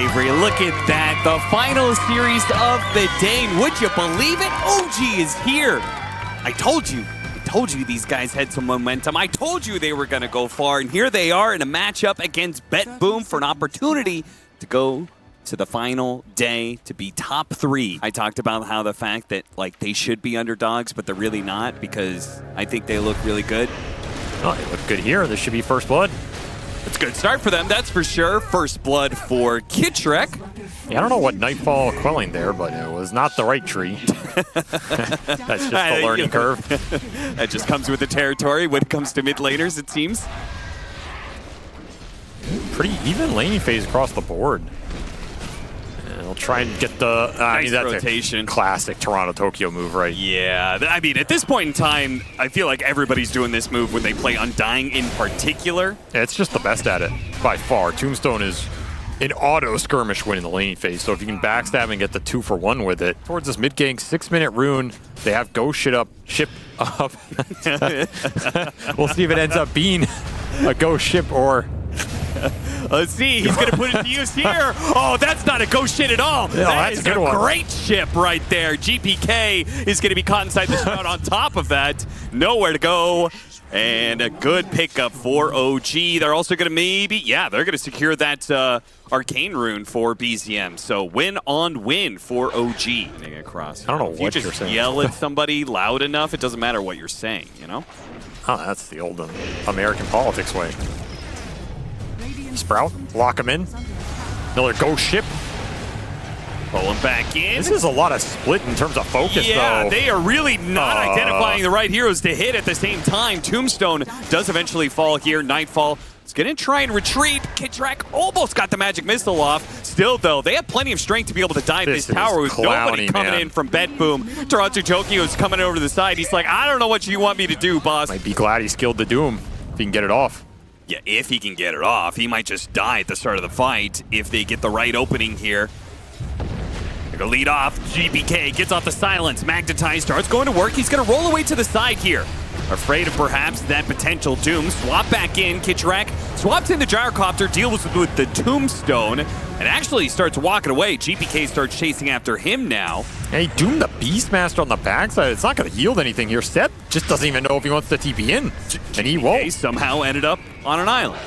Avery, look at that. The final series of the day. Would you believe it? OG is here. I told you these guys had some momentum. I told you they were going to go far, and here they are in a matchup against BETBOOM for an opportunity to go to the final day to be top 3. I talked about how the fact that like they should be underdogs, but they're really not because I think they look really good. Oh, they look good here. This should be first blood. It's a good start for them, that's for sure. First blood for Kitrek. Yeah, I don't know what Nightfall quelling there, but it was not the right tree. That's just the learning curve. That just comes with the territory when it comes to mid laners, it seems. Pretty even laning phase across the board. We'll try and get the nice that's rotation. A classic Toronto-Tokyo move, right? Yeah, I mean, at this point in time, I feel like everybody's doing this move when they play Undying in particular. Yeah, it's just the best at it, by far. Tombstone is an auto-skirmish win in the laning phase, so if you can backstab and get the 2-for-1 with it. Towards this mid-gank 6-minute rune, they have Ghost ship up. We'll see if it ends up being a Ghost ship or... Let's see, he's going to put it to use here. Oh, that's not a ghost shit at all. Yeah, that is a good one. Great ship right there. GPK is going to be caught inside the shroud on top of that. Nowhere to go. And a good pickup for OG. They're also going to they're going to secure that arcane rune for BZM. So win on win for OG. Across. I don't know what you're saying. If you yell at somebody loud enough, it doesn't matter what you're saying, you know? Oh, that's the old American politics way. Sprout, lock him in. Another ghost ship. Pull him back in. This is a lot of split in terms of focus, though. Yeah, they are really not identifying the right heroes to hit at the same time. Tombstone does eventually fall here. Nightfall is going to try and retreat. Kitrek almost got the magic missile off. Still, though, they have plenty of strength to be able to dive this tower with nobody coming in from BETBOOM. Toronto-Tokyo is coming over to the side. He's like, I don't know what you want me to do, boss. Might be glad he skilled the Doom if he can get it off. Yeah, if he can get it off. He might just die at the start of the fight if they get the right opening here. They're gonna lead off. GPK gets off the silence. Magnetize starts going to work. He's gonna roll away to the side here. Afraid of perhaps that potential Doom. Swap back in. Kitrek swaps in the gyrocopter, deals with the Tombstone, and actually starts walking away. GPK starts chasing after him now. Hey, Doom the Beastmaster on the backside. It's not going to yield anything here. Seth just doesn't even know if he wants to TP in. And he won't. Somehow ended up on an island.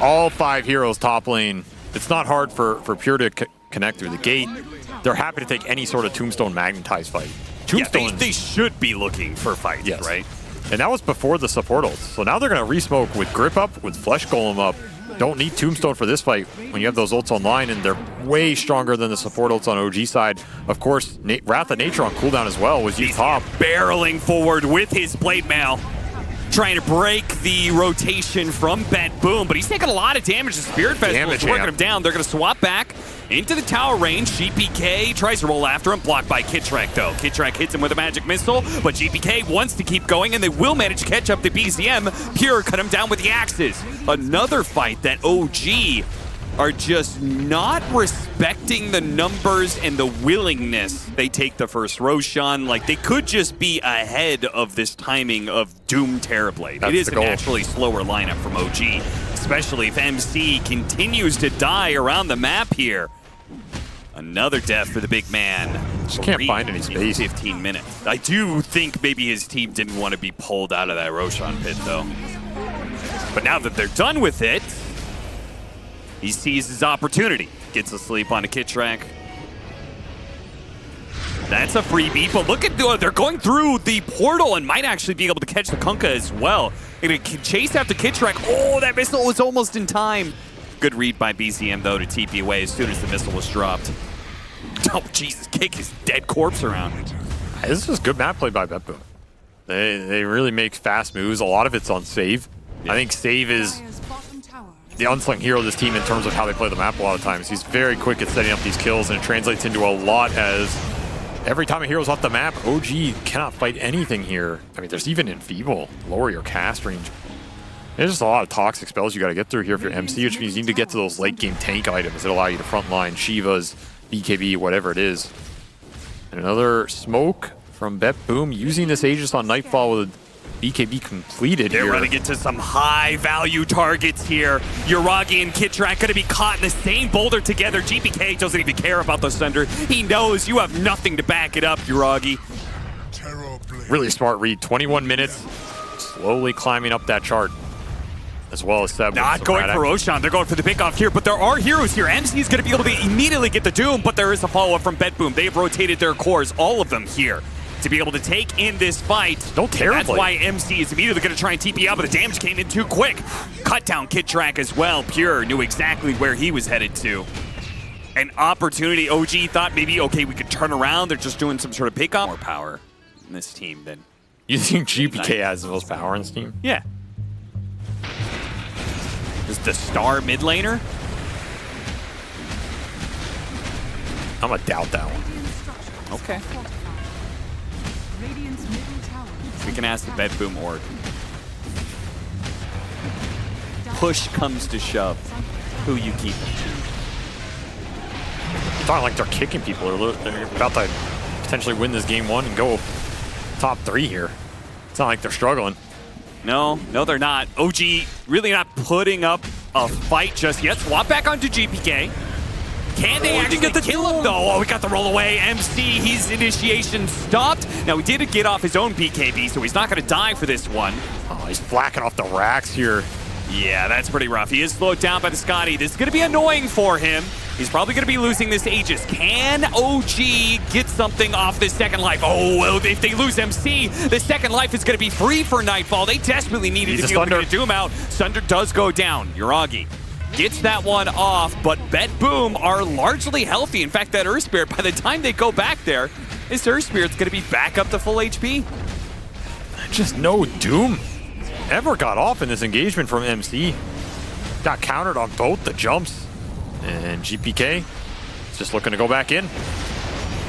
All 5 heroes top lane. It's not hard for Pure to connect through the gate. They're happy to take any sort of Tombstone Magnetize fight. Tombstone, yeah, they should be looking for fights, yes. Right? And that was before the support ults. So now they're going to re-smoke with Grip up, with Flesh Golem up. Don't need Tombstone for this fight when you have those ults online, and they're way stronger than the support ults on OG side. Of course, Wrath of Nature on cooldown as well was used top. Barreling forward with his Blade Mail, trying to break the rotation from BETBOOM, but he's taking a lot of damage. The Spirit Festival is working him down. They're going to swap back into the tower range. GPK tries to roll after him, blocked by Kitrek though. Kitrek hits him with a magic missile, but GPK wants to keep going, and they will manage to catch up to BZM. Pure cut him down with the axes. Another fight that OG are just not respecting the numbers and the willingness. They take the first Roshan. Like, they could just be ahead of this timing of Doom Terrorblade. It is a naturally slower lineup from OG, especially if MC continues to die around the map here. Another death for the big man. Just can't find any space. 15 minutes. I do think maybe his team didn't want to be pulled out of that Roshan pit, though. But now that they're done with it, he sees his opportunity. Gets asleep on a Kitrek. That's a freebie, but look at, they're going through the portal and might actually be able to catch the Kunkka as well. Gonna chase after Kitrek. Oh, that missile was almost in time. Good read by BZM, though, to TP away as soon as the missile was dropped. Oh, Jesus, kick his dead corpse around. This is good map play by BETBOOM. They really make fast moves. A lot of it's on save. Yeah. I think save is the unsung hero of this team in terms of how they play the map a lot of times. He's very quick at setting up these kills, and it translates into a lot as every time a hero's off the map, OG cannot fight anything here. I mean, there's even Enfeeble, lower your cast range. There's just a lot of toxic spells you got to get through here if you're MC, which means you need to get to those late game tank items that allow you to frontline Shivas, BKB, whatever it is. And another smoke from BETBOOM using this Aegis on Nightfall with BKB completed They're here. running into some high-value targets here. Uragi and Kitrak going to be caught in the same boulder together. GPK doesn't even care about the Sunder. He knows you have nothing to back it up, Uragi. Really smart read. 21 minutes, slowly climbing up that chart. As well as Seb. Not going for Roshan. They're going for the pickoff here, but there are heroes here. MC is going to be able to immediately get the Doom, but there is a follow-up from BETBOOM. They've rotated their cores, all of them here, to be able to take in this fight. No, terribly. That's why MC is immediately going to try and TP out, but the damage came in too quick. Cut down Kitrak as well. Pure knew exactly where he was headed to. An opportunity. OG thought maybe, okay, we could turn around. They're just doing some sort of pickup. More power in this team than... You think GPK has the most power in this team? Yeah. Is the star mid laner? I'm gonna doubt that one. Okay. We can ask the BETBOOM org. Push comes to shove. Who you keep? It's not like they're kicking people. They're about to potentially win this game 1 and go top 3 here. It's not like they're struggling. No, they're not. OG really not putting up a fight just yet. Swap back onto GPK. Can they actually get the kill him though? Oh, we got the roll away. MC, his initiation stopped. Now, he did get off his own BKB, so he's not going to die for this one. Oh, he's flacking off the racks here. Yeah, that's pretty rough. He is slowed down by the Scotty. This is going to be annoying for him. He's probably going to be losing this Aegis. Can OG get something off this second life? Oh, well, if they lose MC, the second life is going to be free for Nightfall. They desperately needed to be able to get Doom out. Sunder does go down. Uragi gets that one off, but BETBOOM are largely healthy. In fact, that Earth Spirit, by the time they go back there, this Earth Spirit's going to be back up to full HP. Just no Doom ever got off in this engagement from MC. Got countered on both the jumps. And GPK is just looking to go back in.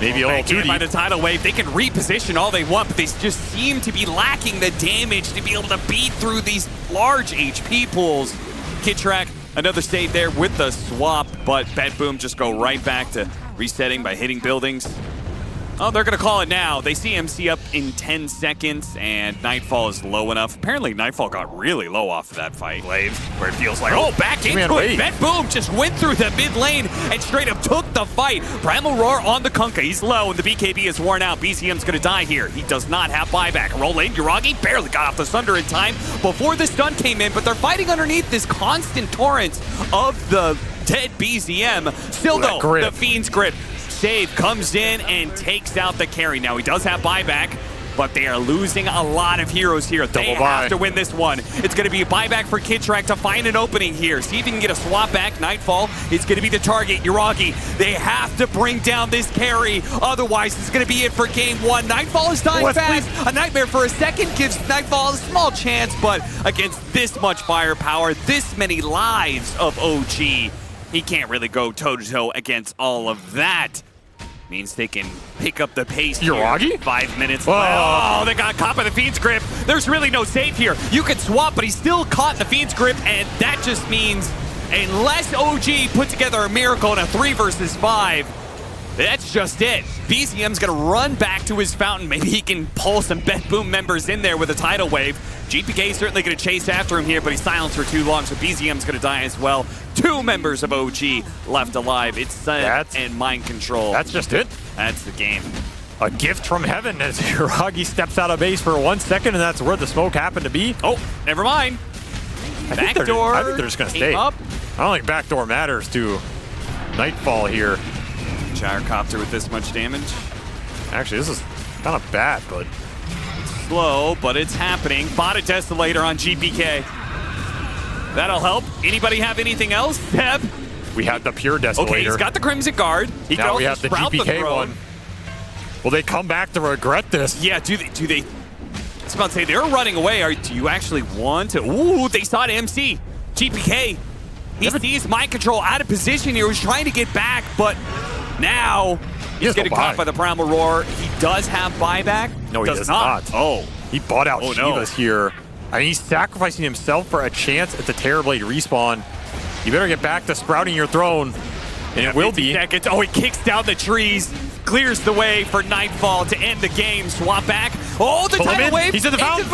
Maybe a little too deep. By the tidal wave, they can reposition all they want, but they just seem to be lacking the damage to be able to beat through these large HP pools. Kitrak, another save there with the swap, but BETBOOM just go right back to resetting by hitting buildings. Oh, they're going to call it now. They see MC up in 10 seconds, and Nightfall is low enough. Apparently, Nightfall got really low off of that fight. Waves, where it feels like, oh, back into it. BETBOOM just went through the mid lane and straight up took the fight. Primal Roar on the Kunkka. He's low, and the BKB is worn out. BCM's going to die here. He does not have buyback. Roll in. Uragi barely got off the Sunder in time before the stun came in, but they're fighting underneath this constant torrent of the dead BZM. Still, though, the Fiend's grip. Save comes in and takes out the carry. Now, he does have buyback, but they are losing a lot of heroes here. They have to win this one. It's going to be a buyback for Kitrak to find an opening here. See if he can get a swap back. Nightfall is going to be the target. Uragi, they have to bring down this carry. Otherwise, it's going to be it for game 1. Nightfall is dying fast. A nightmare for a second gives Nightfall a small chance, but against this much firepower, this many lives of OG, he can't really go toe-to-toe against all of that. Means they can pick up the pace here. Uragi? 5 minutes left. Oh, they got caught by the Fiend's grip. There's really no save here. You could swap, but he's still caught in the Fiend's grip, and that just means unless OG put together a miracle in a 3 versus 5, that's just it. BZM's gonna run back to his fountain. Maybe he can pull some BETBOOM members in there with a tidal wave. GPK is certainly gonna chase after him here, but he's silenced for too long, so BZM's gonna die as well. 2 members of OG left alive. It's Sun and Mind Control. That's just it. That's the game. A gift from heaven as Uragi steps out of base for 1 second, and that's where the smoke happened to be. Oh, never mind. Backdoor. I think they're just gonna stay. Up. I don't think backdoor matters to Nightfall here. Gyrocopter with this much damage. Actually, this is kind of bad, but slow, but it's happening. Bot a Desolator on GPK. That'll help. Anybody have anything else? Deb? We have the pure Desolator. Okay, he's got the Crimson Guard. He now can we have the GPK one. Will they come back to regret this? Yeah, do they? I was about to say, they're running away. Do you actually want to? Ooh, they saw MC. GPK. He sees Mind Control out of position here. He's trying to get back, but now he's getting caught by the Primal Roar. He does have buyback. No, he does not. Oh. He bought out Shivas here. I mean, he's sacrificing himself for a chance at the Terrorblade respawn. You better get back to sprouting your throne, and it will be. Seconds. Oh, he kicks down the trees, clears the way for Nightfall to end the game. Swap back Oh, the Pull him tidal in. wave. He's in the fountain.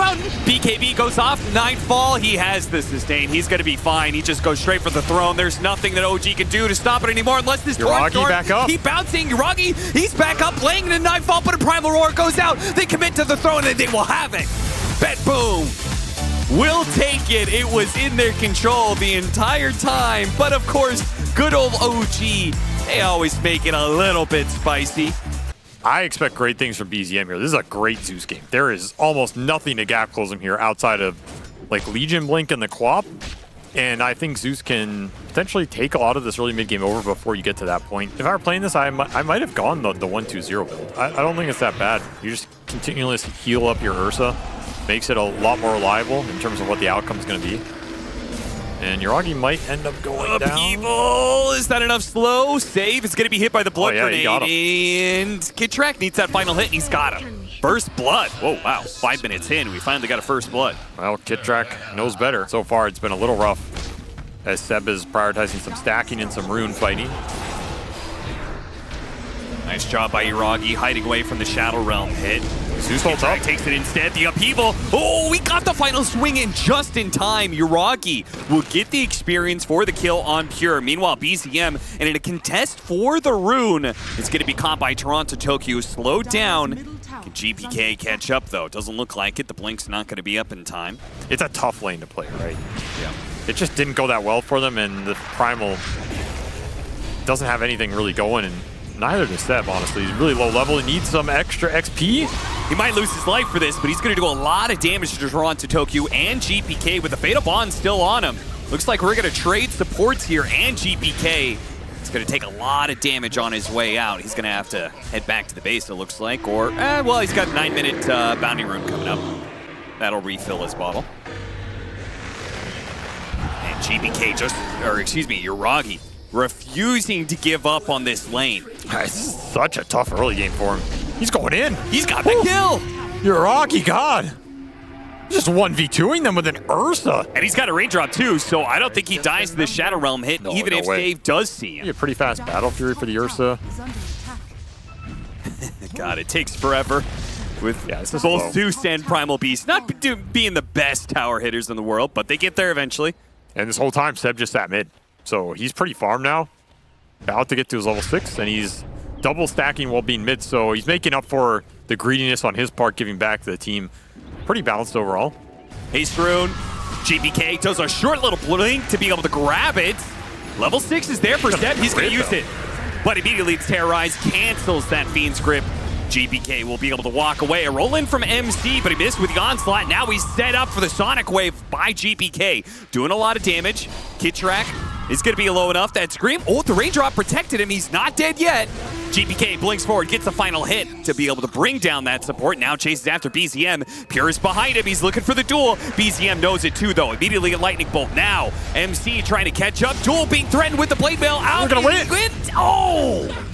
BKB goes off. Nightfall. He has the sustain. He's going to be fine. He just goes straight for the throne. There's nothing that OG can do to stop it anymore unless this Yuragi back up. Keep bouncing. Yuragi, he's back up, playing in Nightfall, but a Primal Roar goes out. They commit to the throne and they will have it. BETBOOM will take it. It was in their control the entire time, but of course, good old OG, they always make it a little bit spicy. I expect great things from BZM here. This is a great Zeus game. There is almost nothing to gap close him here outside of like Legion Blink and the Quap. And I think Zeus can potentially take a lot of this early mid game over before you get to that point. If I were playing this, I might have gone the 1-2-0 build. I don't think it's that bad. You just continuously heal up your Ursa. Makes it a lot more reliable in terms of what the outcome is going to be. And Yuragi might end up going down. Upheaval! Is that enough slow? Save is going to be hit by the blood yeah, he got grenade. And KidTrack needs that final hit, and he's got him. First blood. Oh, wow. 5 minutes in, we finally got a first blood. Well, KidTrack knows better. So far, it's been a little rough as Seb is prioritizing some stacking and some rune fighting. Nice job by Yuragi, hiding away from the Shadow Realm hit. Zeus holds up. Takes it instead. The upheaval. Oh, we got the final swing in just in time. Yuragi will get the experience for the kill on Pure. Meanwhile, BZM, and in a contest for the rune, it's going to be caught by Toronto Tokyo. Slowed down. Can GPK catch up, though? Doesn't look like it. The Blink's not going to be up in time. It's a tough lane to play, right? Yeah. It just didn't go that well for them, and the Primal doesn't have anything really going, and neither does Seb, honestly. He's really low level. He needs some extra XP. He might lose his life for this, but he's going to do a lot of damage to Toronto Tokyo and GPK with the Fatal Bond still on him. Looks like we're going to trade supports here, and GPK is going to take a lot of damage on his way out. He's going to have to head back to the base, it looks like, or, well, he's got a 9-minute bounty rune coming up. That'll refill his bottle. And GPK Yuragi refusing to give up on this lane. It's such a tough early game for him. He's going in. He's got the kill. Yuragi, God. Just 1v2ing them with an Ursa. And he's got a raindrop too, so I don't think he dies to the Shadow Realm hit, even if Dave does see him. A pretty fast Battle Fury for the Ursa. God, it takes forever with both Zeus and Primal Beast not being the best tower hitters in the world, but they get there eventually. And this whole time, Seb just sat mid. So he's pretty farmed now. About to get to his level 6, and he's double stacking while being mid, so he's making up for the greediness on his part, giving back to the team. Pretty balanced overall. Haste Rune, GPK does a short little blink to be able to grab it. Level 6 is there for Seb, he's going to use it. But immediately it's Terrorize, cancels that Fiend's Grip. GPK will be able to walk away. A roll in from MC, but he missed with the onslaught. Now he's set up for the Sonic Wave by GPK. Doing a lot of damage. KidTrack is going to be low enough. That Scream, oh, the raindrop protected him. He's not dead yet. GPK blinks forward, gets the final hit to be able to bring down that support. Now chases after BZM. Pure is behind him. He's looking for the duel. BZM knows it too, though. Immediately a Lightning Bolt. Now MC trying to catch up. Duel being threatened with the Blade Mail out. We're going to win. Oh!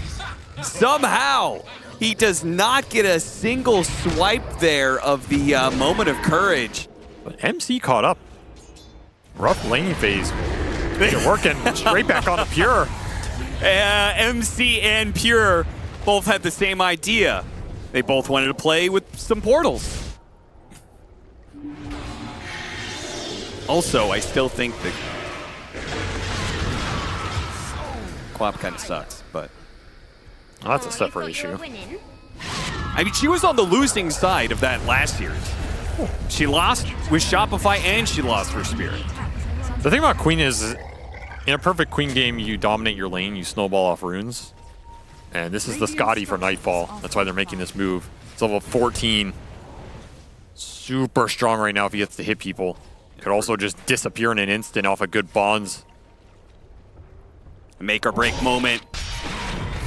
Somehow he does not get a single swipe there of the moment of courage. But MC caught up. Rough laning phase. They're working straight back on a Pure. MC and Pure both had the same idea. They both wanted to play with some portals. Also, I still think that Quap kind of sucks, but well, that's a separate issue. I mean, she was on the losing side of that last series. She lost with Shopify and she lost for Spirit. The thing about Queen is, in a perfect Queen game, you dominate your lane, you snowball off runes. And this is the Scotty for Nightfall. That's why they're making this move. It's level 14. Super strong right now if he gets to hit people. Could also just disappear in an instant off of good bonds. Make or break moment.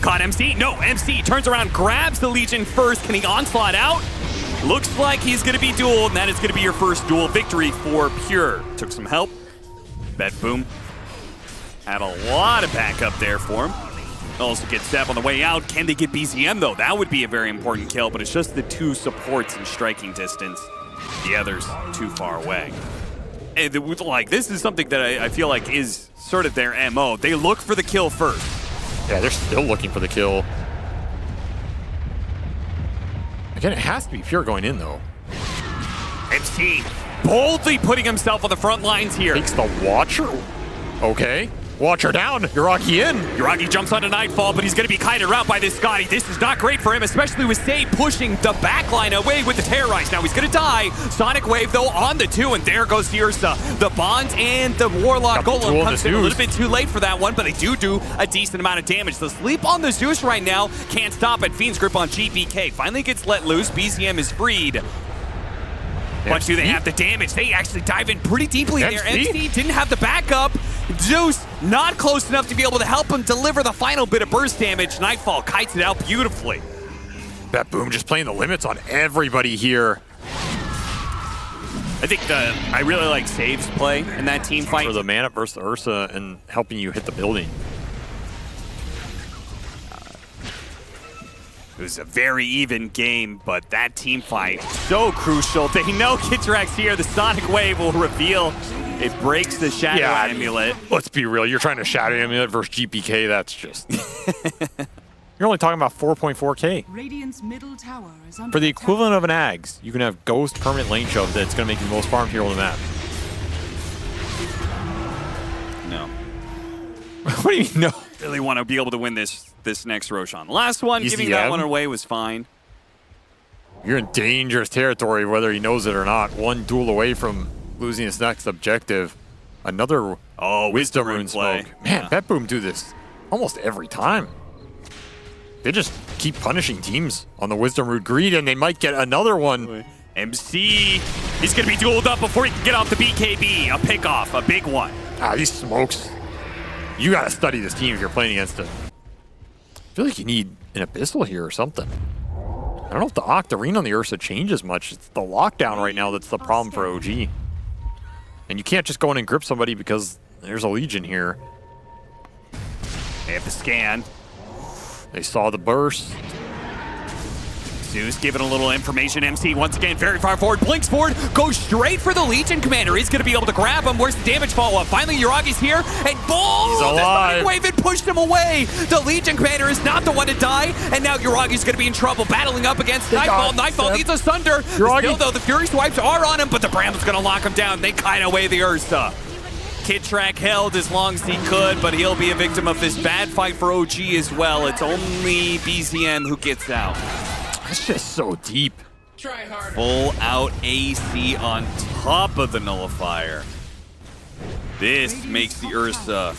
Caught MC. No, MC turns around, grabs the Legion first. Can he onslaught out? Looks like he's going to be duel, and that is going to be your first duel victory for Pure. Took some help. BETBOOM had a lot of backup there for him. Also gets Seb on the way out. Can they get BZM, though? That would be a very important kill, but it's just the two supports in striking distance. The others too far away. And this is something that I feel like is sort of their MO. They look for the kill first. Yeah, they're still looking for the kill. Again, it has to be Pure going in, though. MC boldly putting himself on the front lines here. Takes the Watcher. Okay. Watcher down. Yuragi in. Yuragi jumps onto Nightfall, but he's going to be kited out by this Scotty. This is not great for him, especially with Save pushing the backline away with the Terrorize. Now he's going to die. Sonic Wave, though, on the 2, and there goes the Ursa. The Bonds and the Warlock Golem comes in a little bit too late for that one, but they do a decent amount of damage. The sleep on the Zeus right now can't stop it. Fiend's Grip on GPK finally gets let loose. BZM is freed. But do they have the damage? They actually dive in pretty deeply there. MC didn't have the backup. Zeus not close enough to be able to help him deliver the final bit of burst damage. Nightfall kites it out beautifully. BETBOOM just playing the limits on everybody here. I think I really like Save's play in that team fight. For the man up versus the Ursa and helping you hit the building. It was a very even game, but that team fight, so crucial. They know Kitrax here. The Sonic Wave will reveal. It breaks the Shadow Amulet. Let's be real. You're trying to Shadow Amulet versus GPK. That's just... You're only talking about 4.4K. Radiant's middle tower is under For the equivalent of an Ags, you can have Ghost permanent lane shove that's going to make you the most farm hero on the map. No. What do you mean, no? Really want to be able to win this next Roshan. The last one, giving that one away was fine. You're in dangerous territory, whether he knows it or not. One duel away from losing his next objective. Another Wisdom Rune smoke. Man, BETBOOM do this almost every time. They just keep punishing teams on the Wisdom Rune greed, and they might get another one. MC, he's going to be dueled up before he can get off the BKB. A pickoff, a big one. These smokes. You got to study this team if you're playing against it. I feel like you need an Abyssal here or something. I don't know if the Octarine on the Ursa changes much. It's the lockdown right now that's the problem for OG. And you can't just go in and grip somebody because there's a Legion here. They have the scan. They saw the burst. Zeus giving a little information. MC once again very far forward, blinks forward, goes straight for the Legion Commander. He's going to be able to grab him. Where's the damage follow-up? Finally, Yuragi's here, and boom! He's alive. The Sonic Wave had pushed him away. The Legion Commander is not the one to die, and now Yuragi's going to be in trouble, battling up against Nightfall. Nightfall needs a Sunder. Still, though, the Fury Swipes are on him, but the Bramble's going to lock him down. They kite away the Ursa. Kitrax held as long as he could, but he'll be a victim of this bad fight for OG as well. It's only BZM who gets out. It's just so deep. Full out AC on top of the nullifier. This makes the Ursa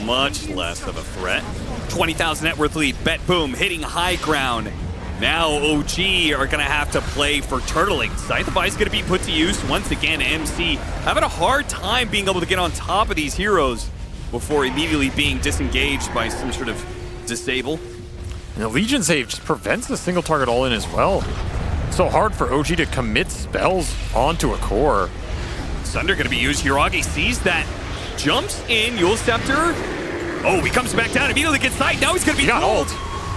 much less of a threat. 20,000 net worth lead. BETBOOM hitting high ground. Now OG are going to have to play for turtling. Scythify is going to be put to use once again. MC having a hard time being able to get on top of these heroes before immediately being disengaged by some sort of disable. And the Legion save just prevents the single target all in as well. So hard for OG to commit spells onto a core. Sunder going to be used. Yuragi sees that. Jumps in. Yule Scepter. Oh, he comes back down. Immediately gets sight. Now he's going to be pulled.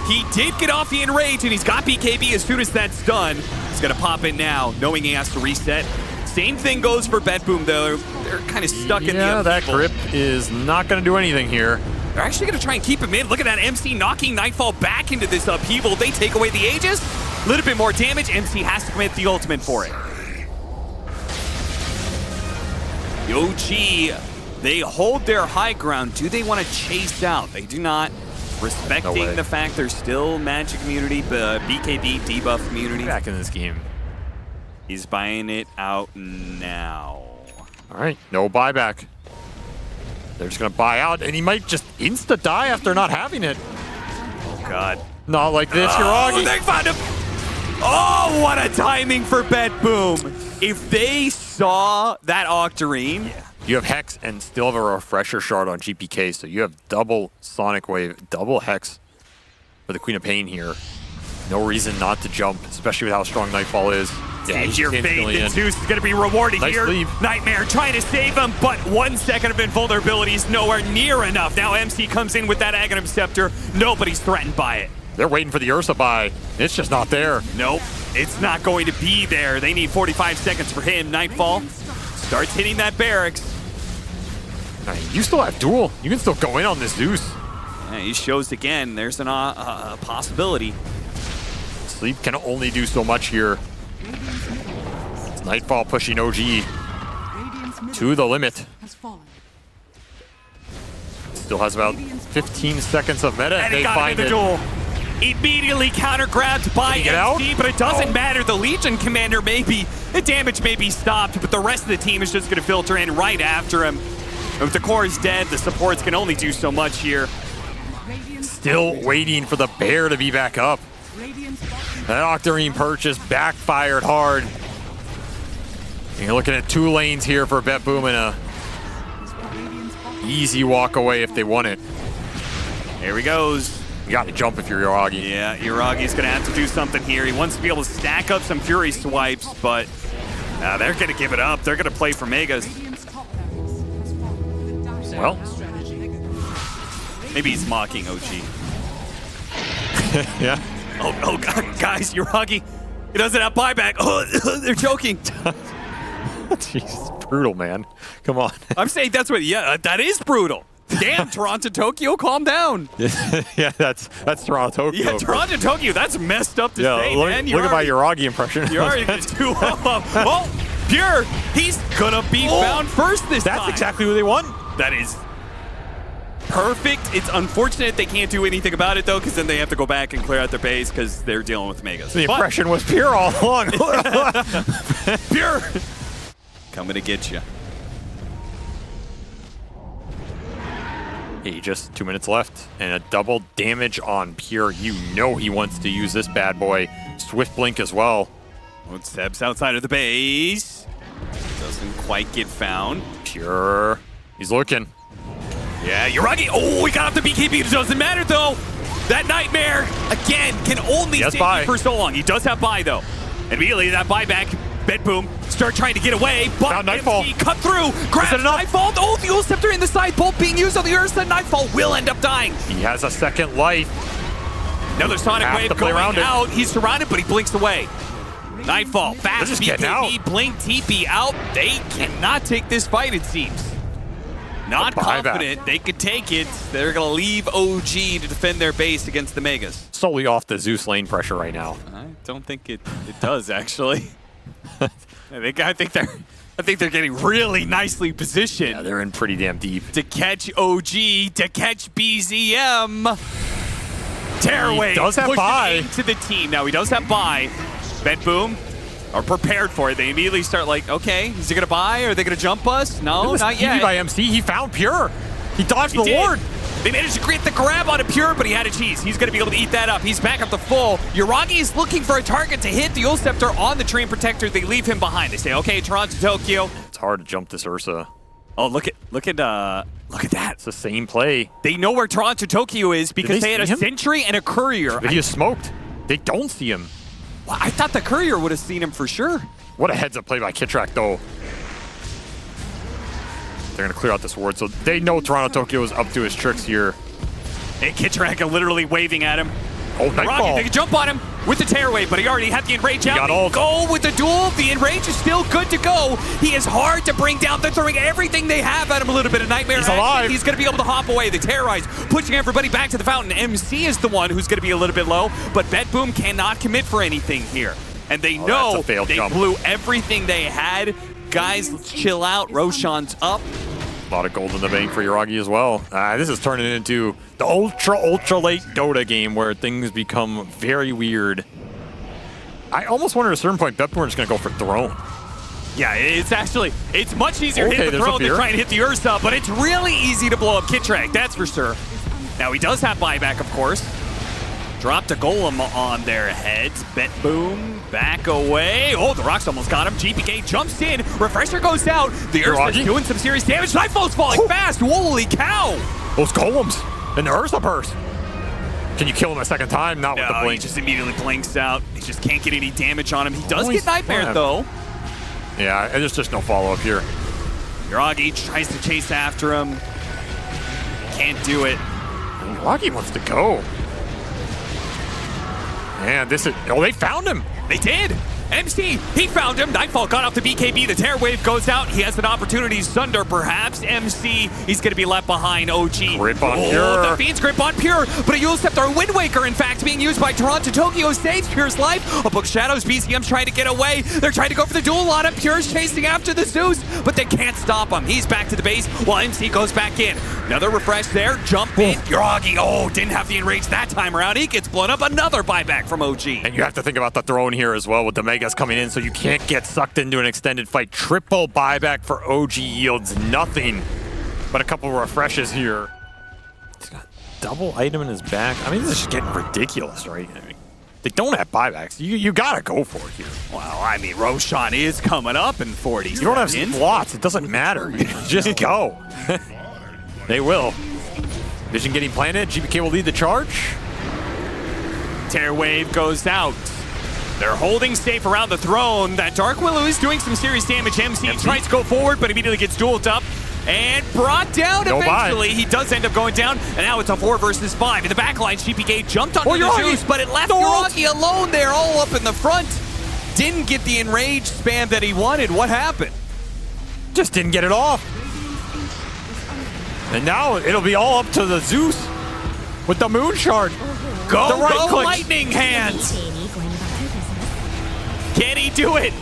He did get off the Enrage, and he's got BKB as soon as that's done. He's going to pop in now, knowing he has to reset. Same thing goes for BETBOOM, though. They're kind of stuck in the upheaval. That grip is not going to do anything here. They're actually going to try and keep him in. Look at that MC knocking Nightfall back into this upheaval. They take away the Aegis. A little bit more damage. MC has to commit the ultimate for it. The OG, they hold their high ground. Do they want to chase out? They do not. Respecting the fact there's still Magic immunity, BKB debuff immunity. Back in this game. He's buying it out now. All right, no buyback. They're just going to buy out, and he might just insta-die after not having it. Oh, God. Not like this, Yuragi. They found him. Oh, what a timing for BETBOOM. If they saw that Octarine. Yeah. You have Hex and still have a Refresher Shard on GPK, so you have double Sonic Wave, double Hex for the Queen of Pain here. No reason not to jump, especially with how strong Nightfall is. Yeah, your faith in Zeus is going to be rewarded here. Leave. Nightmare trying to save him, but 1 second of invulnerability is nowhere near enough. Now MC comes in with that Aghanim Scepter. Nobody's threatened by it. They're waiting for the Ursa buy. It's just not there. Nope, it's not going to be there. They need 45 seconds for him. Nightfall starts hitting that barracks. You still have duel. You can still go in on this Zeus. Yeah, he shows again. There's an possibility. Sleep can only do so much here. It's Nightfall pushing OG to the limit. Still has about 15 seconds of meta. And he got into the duel. Immediately counter-grabbed by MC, but it doesn't matter. The Legion commander the damage may be stopped, but the rest of the team is just going to filter in right after him. If the core is dead, the supports can only do so much here. Still waiting for the bear to be back up. That Octarine purchase backfired hard. And you're looking at 2 lanes here for BETBOOM and a easy walk away if they want it. Here he goes. You got to jump if you're Yuragi. Yeah, Yuragi's going to have to do something here. He wants to be able to stack up some Fury swipes, but they're going to give it up. They're going to play for Megas. Well, maybe he's mocking OG. yeah. Oh, guys, Yuragi, he doesn't have buyback. Oh, they're joking. Jeez, brutal, man. Come on. I'm saying that's what, that is brutal. Damn, Toronto, Tokyo, calm down. Yeah, that's Toronto, Tokyo. Yeah, Toronto, Tokyo, that's messed up to say, man. Look at my Yuragi impression. You're already too well, Pure, he's gonna be found first this time. That's exactly what they want. That is perfect. It's unfortunate they can't do anything about it, though, because then they have to go back and clear out their base because they're dealing with Megas. The impression was Pure all along. Pure coming to get you. Hey, just 2 minutes left and a double damage on Pure. You know he wants to use this bad boy. Swift blink as well. Steps outside of the base. Doesn't quite get found. Pure. He's looking. Yeah, Yuragi. Oh, he got off the BKB. It doesn't matter, though. That Nightmare, again, can only stay for so long. He does have buy, though. Immediately, that buyback. BETBOOM start trying to get away, but now Nightfall cut through, grabs Nightfall. Oh, the Ult Scepter in the side, both being used on the Ursa. Nightfall will end up dying. He has a second life. Another Sonic Wave going out. He's surrounded, but he blinks away. Nightfall, fast BKB, blink, TP out. They cannot take this fight, it seems. Not confident they could take it. They're going to leave OG to defend their base against the Megas. Solely off the Zeus lane pressure right now. I don't think it does, actually. I think they're getting really nicely positioned. Yeah, they're in pretty damn deep. To catch OG, to catch BZM. Tearaway. He does have buy. Into the team. Now he does have buy. BETBOOM are prepared for it. They immediately start like, okay, is he gonna buy? Are they gonna jump us? No, not yet. By MC, he found Pure. He dodged the ward. They managed to create the grab on a Pure, but he had a cheese. He's going to be able to eat that up. He's back up to full. Yuragi is looking for a target to hit the Ult Scepter on the Train Protector. They leave him behind. They say, okay, Toronto, Tokyo. It's hard to jump this Ursa. Oh, look at that. It's the same play. They know where Toronto, Tokyo is because they had a Sentry and a Courier. But he is smoked. They don't see him. Well, I thought the Courier would have seen him for sure. What a heads-up play by Kitrak, though. They're going to clear out this ward, so they know Toronto, Tokyo is up to his tricks here. And Kitrak literally waving at him. Oh, Nightfall. They can jump on him with the Tearaway, but he already had the Enrage out. They go with the duel. The Enrage is still good to go. He is hard to bring down. They're throwing everything they have at him. A little bit of Nightmare. He's alive. He's going to be able to hop away. The Terrorize pushing everybody back to the fountain. MC is the one who's going to be a little bit low, but BETBOOM cannot commit for anything here. And they know they blew everything they had. Guys, let's chill out. Roshan's up. A lot of gold in the bank for Yuragi as well. This is turning into the ultra late Dota game where things become very weird. I almost wonder at a certain point BETBOOM is going to go for Throne. Yeah, it's much easier to hit the Throne than trying to hit the Ursa, but it's really easy to blow up Kitrak, that's for sure. Now he does have buyback, of course. Dropped a Golem on their heads. BETBOOM back away. Oh, the rocks almost got him. GPK jumps in. Refresher goes out. The Ursa's doing some serious damage. Nightfall's falling fast. Holy cow. Those Golems and the Ursa burst. Can you kill him a second time? Not with the blink. He just immediately blinks out. He just can't get any damage on him. He does get Nightmare, though. Yeah, there's just no follow-up here. Yuragi tries to chase after him. Can't do it. Yuragi wants to go. Man, this is... Oh, they found him. They did. MC, he found him. Nightfall got off the BKB. The Terror Wave goes out. He has an opportunity. Sunder, perhaps. MC, he's going to be left behind. OG. Grip on Pure. The Fiend's grip on Pure. But a Yule Scepter Wind Waker, in fact, being used by Toronto. Tokyo saves Pure's life. A Book Shadows. BCM's trying to get away. They're trying to go for the duel on him. Pure's chasing after the Zeus, but they can't stop him. He's back to the base while MC goes back in. Another refresh there. Jump in. Yuragi, didn't have the enrage that time around. He gets blown up. Another buyback from OG. And you have to think about the throne here as well with the Megas coming in, so you can't get sucked into an extended fight. Triple buyback for OG yields nothing but a couple refreshes here. He's got double item in his back. I mean, this is just getting ridiculous, right? I mean, they don't have buybacks. You gotta go for it here. Well, I mean, Roshan is coming up in 40. You don't have slots. It doesn't matter. Just go. They will. Vision getting planted. GPK will lead the charge. Terror Wave goes out. They're holding safe around the throne. That Dark Willow is doing some serious damage. MC tries to go forward, but immediately gets dueled up and brought down eventually. He does end up going down, and now it's a 4 versus 5. In the back line, GPK jumped onto the Zeus, but it left Yuragi alone there, all up in the front. Didn't get the enraged spam that he wanted. What happened? Just didn't get it off. And now it'll be all up to the Zeus with the Moon Shard. Go, the right click. Lightning Hands! Can he do it?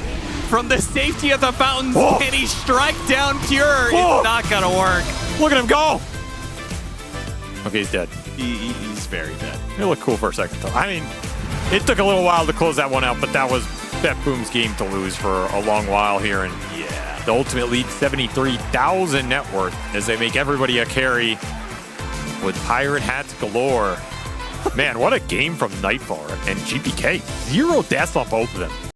From the safety of the fountains, can he strike down Pure? It's not gonna work. Look at him go! Okay, he's dead. He's very dead. It looked cool for a second, though. I mean, it took a little while to close that one out, but that was BETBOOM's game to lose for a long while here. And yeah, the ultimate lead, 73,000 net worth, as they make everybody a carry with pirate hats galore. Man, what a game from Nightfall and GPK. 0 deaths on both of them.